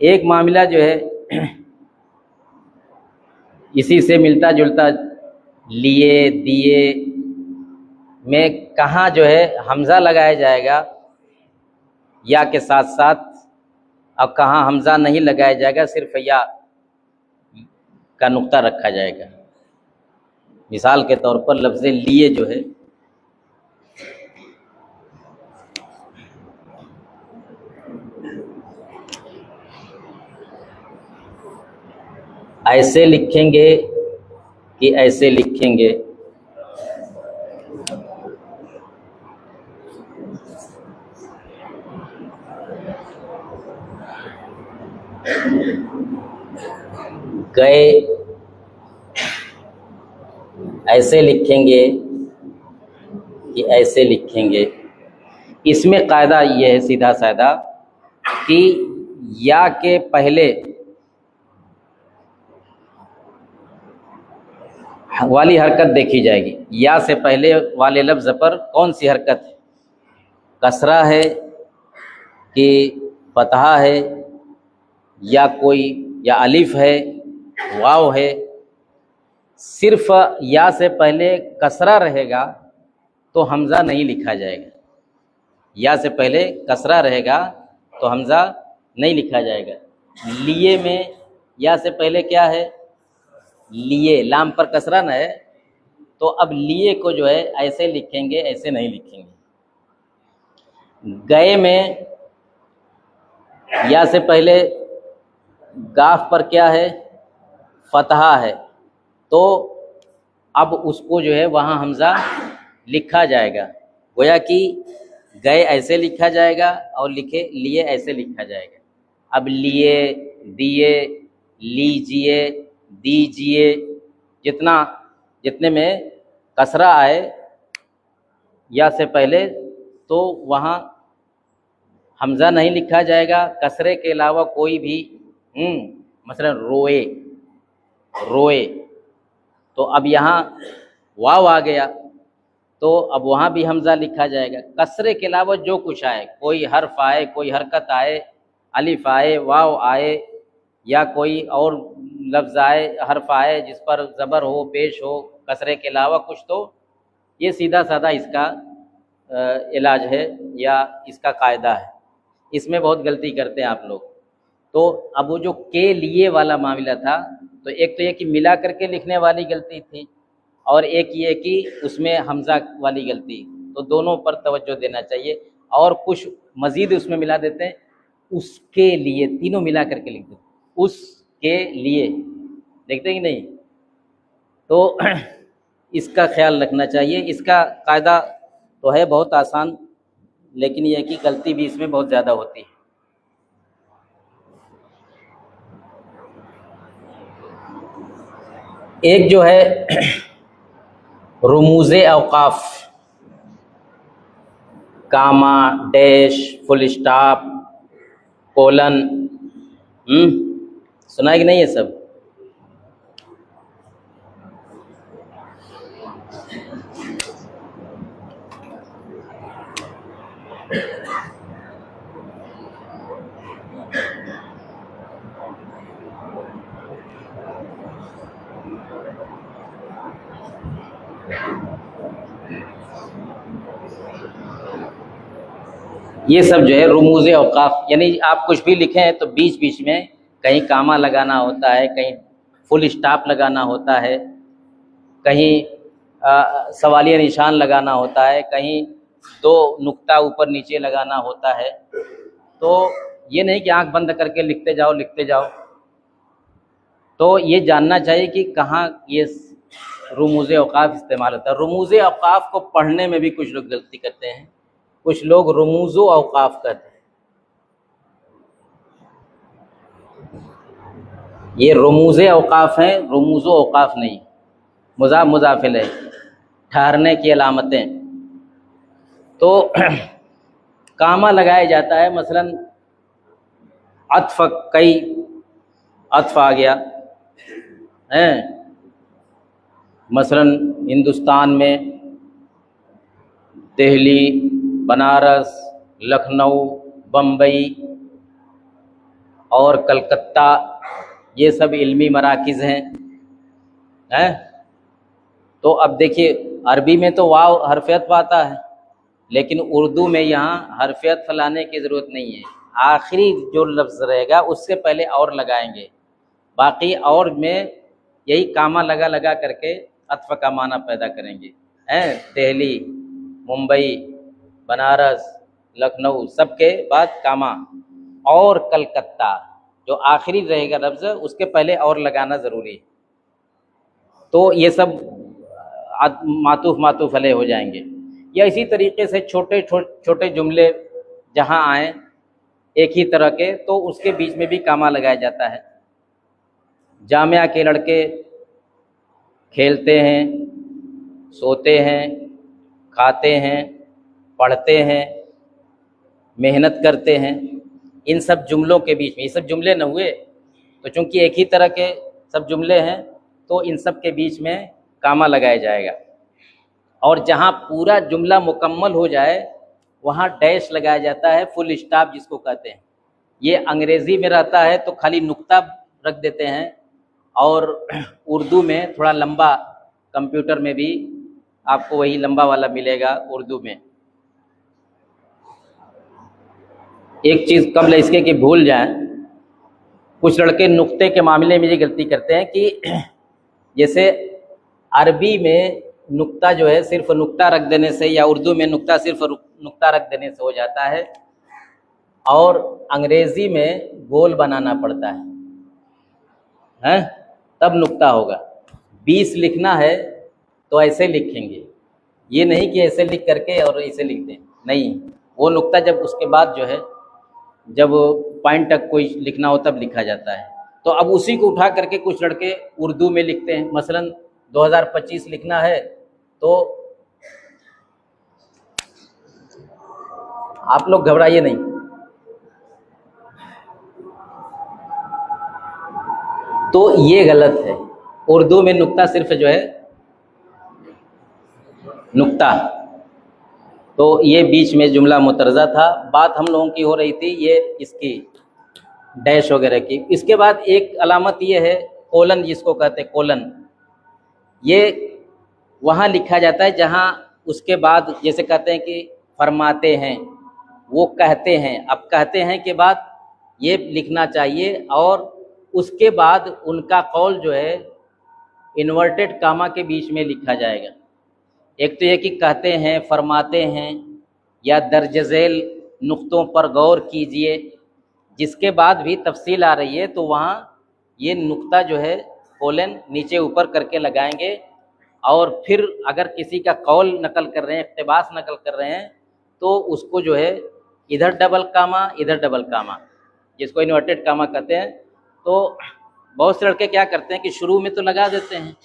एक मामला जो है इसी से मिलता जुलता, लिए दिए में कहाँ जो है हमज़ा लगाया जाएगा या के साथ साथ, अब कहाँ हमज़ा नहीं लगाया जाएगा, सिर्फ या का नुक्ता रखा जाएगा। मिसाल के तौर पर लफ्ज़ लिए जो है, ऐसे लिखेंगे कि ऐसे लिखेंगे, गए ऐसे लिखेंगे कि ऐसे लिखेंगे। इसमें कायदा ये है सीधा साधा कि या के पहले वाली हरकत देखी जाएगी। या से पहले वाले लफ्ज़ पर कौन सी हरकत है, कसरा है कि फतहा है, या कोई, या अलिफ है, वाव है। सिर्फ या से पहले कसरा रहेगा तो हमज़ा नहीं लिखा जाएगा। या से पहले कसरा रहेगा तो हमज़ा नहीं लिखा जाएगा। लिए में या से पहले क्या है, लिए, लाम पर कसरा न है, तो अब लिए को जो है ऐसे लिखेंगे, ऐसे नहीं लिखेंगे। गए में या से पहले गाफ पर क्या है, फतहा है, तो अब उसको जो है वहाँ हमज़ा लिखा जाएगा। गोया कि गए ऐसे लिखा जाएगा और लिखे लिए ऐसे लिखा जाएगा। अब लिए, दिए, लीजिए, दीजिए, जितने में कसरा आए या से पहले, तो वहाँ हमज़ा नहीं लिखा जाएगा। कसरे के अलावा कोई भी, मसलन रोए, रोए, तो अब यहाँ वाव आ गया तो अब वहाँ भी हमज़ा लिखा जाएगा। कसरे के अलावा जो कुछ आए, कोई हर्फ आए, कोई हरकत आए, अलिफ आए, वाव आए, या कोई और लफ्ज़ आए, हर्फ आए जिस पर ज़बर हो, पेश हो, कसरे के अलावा कुछ, तो ये सीधा साधा इसका इलाज है या इसका कायदा है। इसमें बहुत गलती करते हैं आप लोग। तो अब वो जो के लिए वाला मामला था, तो एक तो ये कि मिला करके लिखने वाली गलती थी, और एक ये कि उसमें हमज़ा वाली गलती। तो दोनों पर तवज्जो देना चाहिए। और कुछ मज़ीद उसमें मिला देते हैं, उसके लिए, तीनों मिला करके लिख देते, उसके लिए, देखते कि नहीं। तो इसका ख्याल रखना चाहिए। इसका कायदा तो है बहुत आसान, लेकिन यह कि गलती भी इसमें बहुत ज़्यादा होती है। एक जो है रुमूज़े औक़ाफ़, कामा, डैश, फुल स्टॉप, कोलन, सुना है कि नहीं ये सब? ये सब जो है रुमूज़े औक़ाफ़, यानी आप कुछ भी लिखें तो बीच बीच में कहीं कामा लगाना होता है, कहीं फुल स्टॉप लगाना होता है, कहीं सवालिया निशान लगाना होता है, कहीं दो नुक्ता ऊपर नीचे लगाना होता है। तो ये नहीं कि आंख बंद करके लिखते जाओ लिखते जाओ। तो ये जानना चाहिए कि कहाँ ये रुमूज़ औक़ाफ़ इस्तेमाल होता है। रुमूज़ औक़ाफ़ को पढ़ने में भी कुछ लोग गलती करते हैं, कुछ लोग रुमूज़ औक़ाफ़ कहते हैं। ये रुमूज़ औक़ाफ़ हैं, रुमूज़ औक़ाफ़ नहीं। मुज़ाफ़ मुज़ाफ़िल है, ठहरने की अलामतें। तो कामा लगाया जाता है, मसलन अत्फ़, कई अत्फ़ आ गया है। मसलन हिंदुस्तान में दिल्ली, बनारस, लखनऊ, बम्बई और कलकत्ता, ये सब इल्मी मराकिज़ हैं। तो अब देखिए, अरबी में तो वाव हरफ़ियत आता है, लेकिन उर्दू में यहाँ हरफ़ियत फैलाने की ज़रूरत नहीं है। आखिरी जो लफ्ज़ रहेगा उससे पहले और लगाएंगे, बाकी और में यही कामा लगा लगा करके अत्फ़ का माना पैदा करेंगे। हैं, दिल्ली, मुंबई, बनारस, लखनऊ, सबके बाद कामा, और कलकत्ता, जो आखिरी रहेगा लफ्ज़ उसके पहले और लगाना ज़रूरी है। तो ये सब मातूफ़ मातूफ़ अलैह हो जाएंगे। या इसी तरीके से छोटे छोटे जुमले जहाँ आए एक ही तरह के, तो उसके बीच में भी कामा लगाया जाता है। जामिया के लड़के खेलते हैं, सोते हैं, खाते हैं, पढ़ते हैं, मेहनत करते हैं, इन सब जुमलों के बीच में, ये सब जुमले न हुए, तो चूँकि एक ही तरह के सब जुमले हैं तो इन सब के बीच में कामा लगाया जाएगा। और जहाँ पूरा जुमला मुकम्मल हो जाए वहाँ डैश लगाया जाता है, फुल स्टॉप जिसको कहते हैं। ये अंग्रेज़ी में रहता है तो खाली नुक्ता रख देते हैं, और उर्दू में थोड़ा लंबा, कंप्यूटर में भी आपको वही लंबा वाला मिलेगा उर्दू में। एक चीज़ कबल इसके कि भूल जाएं, कुछ लड़के नुक्ते के मामले में ये गलती करते हैं कि जैसे अरबी में नुक्ता जो है सिर्फ नुक्ता रख देने से, या उर्दू में नुक्ता सिर्फ नुक्ता रख देने से हो जाता है, और अंग्रेज़ी में गोल बनाना पड़ता है, तब नुक्ता होगा। 20 लिखना है तो ऐसे लिखेंगे, ये नहीं कि ऐसे लिख करके और ऐसे लिख दें, नहीं, वो नुक्ता जब उसके बाद जो है, जब पॉइंट तक कोई लिखना हो तब लिखा जाता है। तो अब उसी को उठा करके कुछ लड़के उर्दू में लिखते हैं। मसलन 2025 लिखना है तो आप लोग घबराइए नहीं, तो ये गलत है। उर्दू में नुक्ता सिर्फ जो है नुक्ता, तो ये बीच में जुमला मुतरज़ा था। बात हम लोगों की हो रही थी ये इसकी डैश वगैरह की। इसके बाद एक अलामत ये है कोलन, जिसको कहते हैं कोलन। ये वहाँ लिखा जाता है जहाँ उसके बाद, जैसे कहते हैं कि फरमाते हैं, वो कहते हैं, अब कहते हैं के बाद ये लिखना चाहिए, और उसके बाद उनका कौल जो है इन्वर्टेड कामा के बीच में लिखा जाएगा। एक तो ये कि कहते हैं, फरमाते हैं, या दर्ज झेल नुक्तों पर गौर कीजिए, जिसके बाद भी तफसील आ रही है तो वहाँ ये नुक्ता जो है कोलन नीचे ऊपर करके लगाएंगे। और फिर अगर किसी का कौल नकल कर रहे हैं, इक़्तिबास नकल कर रहे हैं, तो उसको जो है इधर डबल कामा, इधर डबल कामा, जिसको इन्वर्टेड कामा कहते हैं। तो बहुत से लड़के क्या करते हैं कि शुरू में तो लगा देते हैं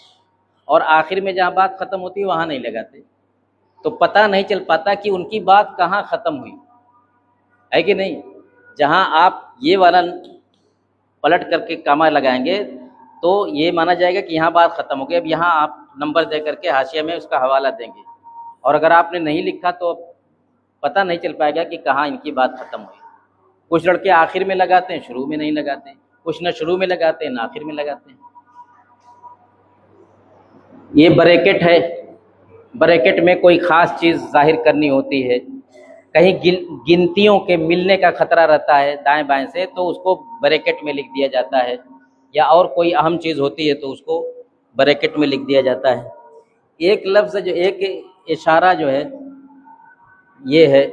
और आखिर में जहाँ बात ख़त्म होती है वहाँ नहीं लगाते, तो पता नहीं चल पाता कि उनकी बात कहाँ ख़त्म हुई, है कि नहीं। जहाँ आप ये वाला पलट करके कामा लगाएंगे तो ये माना जाएगा कि यहाँ बात ख़त्म हो गई। अब यहाँ आप नंबर दे करके हाशिया में उसका हवाला देंगे, और अगर आपने नहीं लिखा तो पता नहीं चल पाएगा कि कहाँ इनकी बात ख़त्म हुई। कुछ लड़के आखिर में लगाते हैं, शुरू में नहीं लगाते, कुछ न शुरू में लगाते हैं न आखिर में लगाते हैं। ये ब्रैकेट है, ब्रैकेट में कोई ख़ास चीज़ ज़ाहिर करनी होती है, कहीं गिनतियों के मिलने का ख़तरा रहता है दाएं बाएं से, तो उसको ब्रैकेट में लिख दिया जाता है, या और कोई अहम चीज़ होती है तो उसको ब्रैकेट में लिख दिया जाता है। एक लफ्ज़ जो, एक इशारा जो है ये है,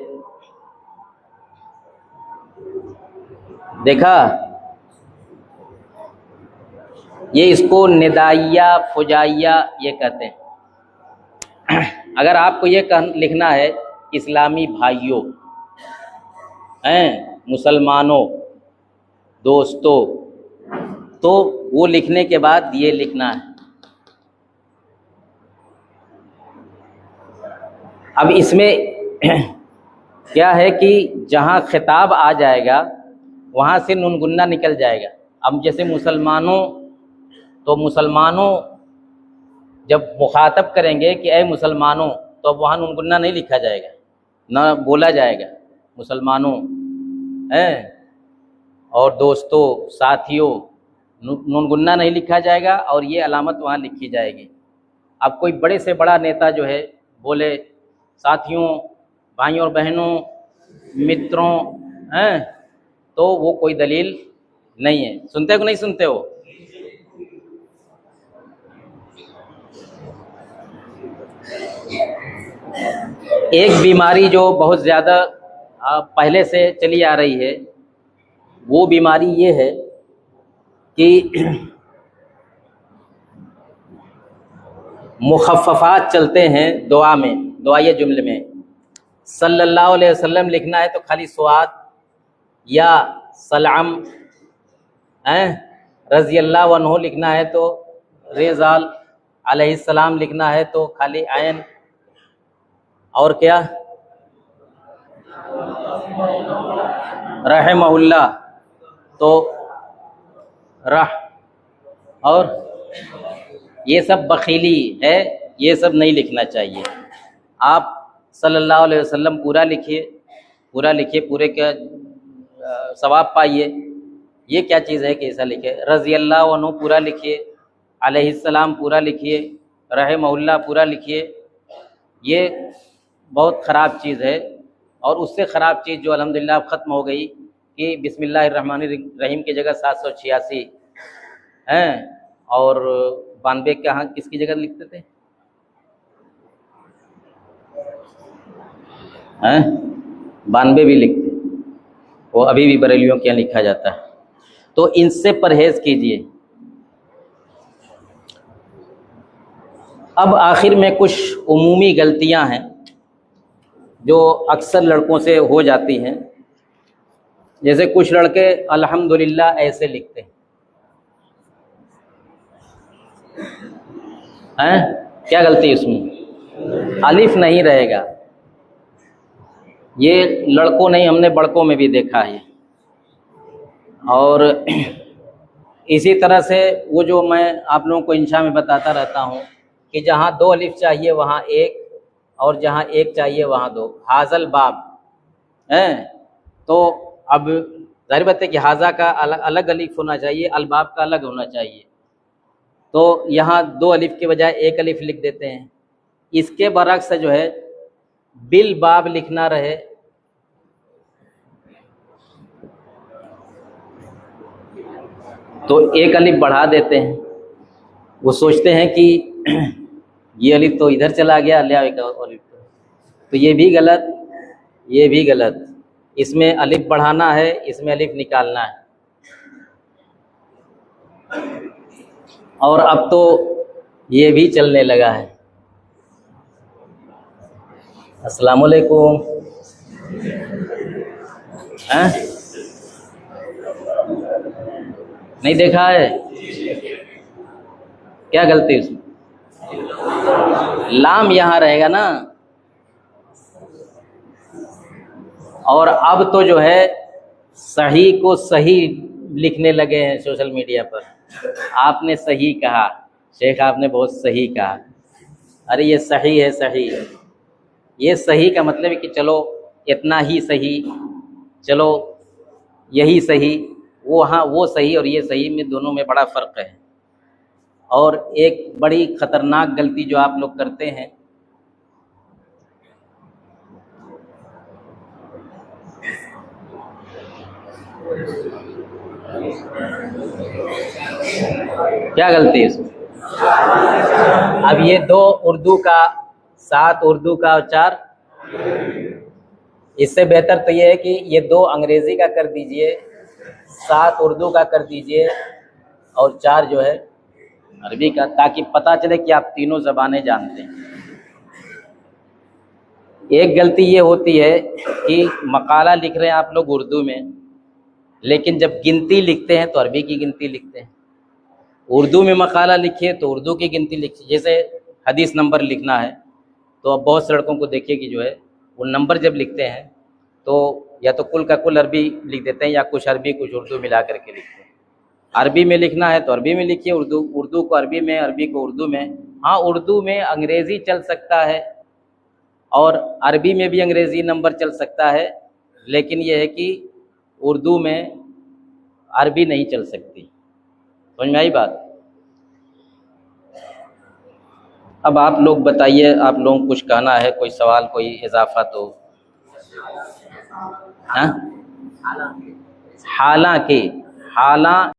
देखा, ये इसको निदाइया फुजाइया ये कहते हैं। अगर आपको ये लिखना है इस्लामी भाइयों, हैं, मुसलमानों, दोस्तों, तो वो लिखने के बाद ये लिखना है। अब इसमें क्या है कि जहाँ खिताब आ जाएगा वहाँ से नून गुन्ना निकल जाएगा। अब जैसे मुसलमानों, तो मुसलमानों जब मुखातब करेंगे कि ऐ मुसलमानों, तो अब वहाँ नून गुन्ना नहीं लिखा जाएगा, ना बोला जाएगा मुसलमानों, हैं, और दोस्तों, साथियों, नून गुन्ना नहीं लिखा जाएगा और ये अलामत वहाँ लिखी जाएगी। अब कोई बड़े से बड़ा नेता जो है बोले साथियों, भाइयों और बहनों, मित्रों, हैं, तो वो कोई दलील नहीं है। सुनते हो कि नहीं सुनते हो? एक बीमारी जो बहुत ज़्यादा पहले से चली आ रही है, वो बीमारी ये है कि मुखफ़फ़ात चलते हैं दुआ में, दुआए जुमले में सल्लल्लाहु अलैहि वसल्लम लिखना है तो खाली स्वाद या सलाम, हैं, रज़ी अल्लाह अन्हु लिखना है तो रेज़ाल अलैहिस्सलाम लिखना है तो खाली आयन, और क्या रहमहुल्लाह तो रह, और ये सब बखीली है, ये सब नहीं लिखना चाहिए। आप सल्लल्लाहु अलैहि वसल्लम पूरा लिखिए, पूरा लिखिए, पूरे का सवाब पाइए। ये क्या चीज़ है कि ऐसा लिखे? रज़ी अल्लाह अन्हु पूरा लिखिए, अलैहिस्सलाम पूरा लिखिए, रहमहुल्लाह पूरा लिखिए। ये बहुत ख़राब चीज़ है। और उससे ख़राब चीज़ जो अल्हम्दुलिल्लाह ख़त्म हो गई कि बिस्मिल्लाहिर्रहमानिर्रहीम की जगह 786 हैं, और 92 कहाँ किसकी जगह लिखते थे? हैं, 92 भी लिखते, वो अभी भी बरेलियों के यहाँ लिखा जाता है। तो इनसे परहेज़ कीजिए। अब आखिर में कुछ उमूमी गलतियां हैं जो अक्सर लड़कों से हो जाती हैं। जैसे कुछ लड़के अल्हम्दुलिल्लाह ऐसे लिखते हैं, क्या गलती इसमें? अलिफ नहीं रहेगा। ये लड़कों नहीं, हमने बड़कों में भी देखा है। और इसी तरह से वो जो मैं आप लोगों को इंशा में बताता रहता हूँ कि जहाँ 2 अलिफ चाहिए वहाँ 1, और जहाँ 1 चाहिए वहाँ 2। हाज़ल बाब हैं, तो अब ज़ाहिर बात है कि हाज़ा का अलग अलिफ होना चाहिए, अलबाब का अलग होना चाहिए। तो यहाँ 2 अलिफ के बजाय 1 अलिफ लिख देते हैं। इसके बरक्स जो है बिल बाब लिखना रहे, तो 1 अलिफ बढ़ा देते हैं। वो सोचते हैं कि ये अलिफ तो इधर चला गया, ले आओ एक और अलिफ। तो ये भी गलत, ये भी गलत। इसमें अलिफ बढ़ाना है, इसमें अलिफ निकालना है। और अब तो ये भी चलने लगा है। अस्सलाम वालेकुम। हैं, नहीं देखा है? क्या गलती उसमें? लाम यहाँ रहेगा ना। और अब तो जो है सही को सही लिखने लगे हैं सोशल मीडिया पर। आपने सही कहा शेख, आपने बहुत सही कहा। अरे ये सही है, सही है। ये सही का मतलब है कि चलो इतना ही सही, चलो यही सही। वो हाँ, वो सही और ये सही में दोनों में बड़ा फ़र्क है। और एक बड़ी ख़तरनाक गलती जो आप लोग करते हैं, क्या गलती है इसमें? अब ये 2 उर्दू का, 7 उर्दू का और 4, इससे बेहतर तो ये है कि ये 2 अंग्रेज़ी का कर दीजिए, 7 उर्दू का कर दीजिए और 4 जो है अरबी का, ताकि पता चले कि आप तीनों ज़बानें जानते हैं। एक गलती ये होती है कि मकाला लिख रहे हैं आप लोग उर्दू में, लेकिन जब गिनती लिखते हैं तो अरबी की गिनती लिखते हैं। उर्दू में मकाला लिखिए तो उर्दू की गिनती लिखिए। जैसे हदीस नंबर लिखना है तो अब बहुत से लड़कों को देखिए कि जो है वो नंबर जब लिखते हैं तो या तो कुल का कुल अरबी लिख देते हैं या कुछ अरबी कुछ उर्दू मिला करके लिखते हैं। अरबी में लिखना है तो अरबी में लिखिए, उर्दू को अरबी में, अरबी को उर्दू में। हाँ, उर्दू में अंग्रेज़ी चल सकता है और अरबी में भी अंग्रेज़ी नंबर चल सकता है, लेकिन यह है कि उर्दू में अरबी नहीं चल सकती। समझ में आई बात? अब आप लोग बताइए, आप लोगों को कुछ कहना है, कोई सवाल, कोई इजाफा तो? हाँ, हालांकि, हालां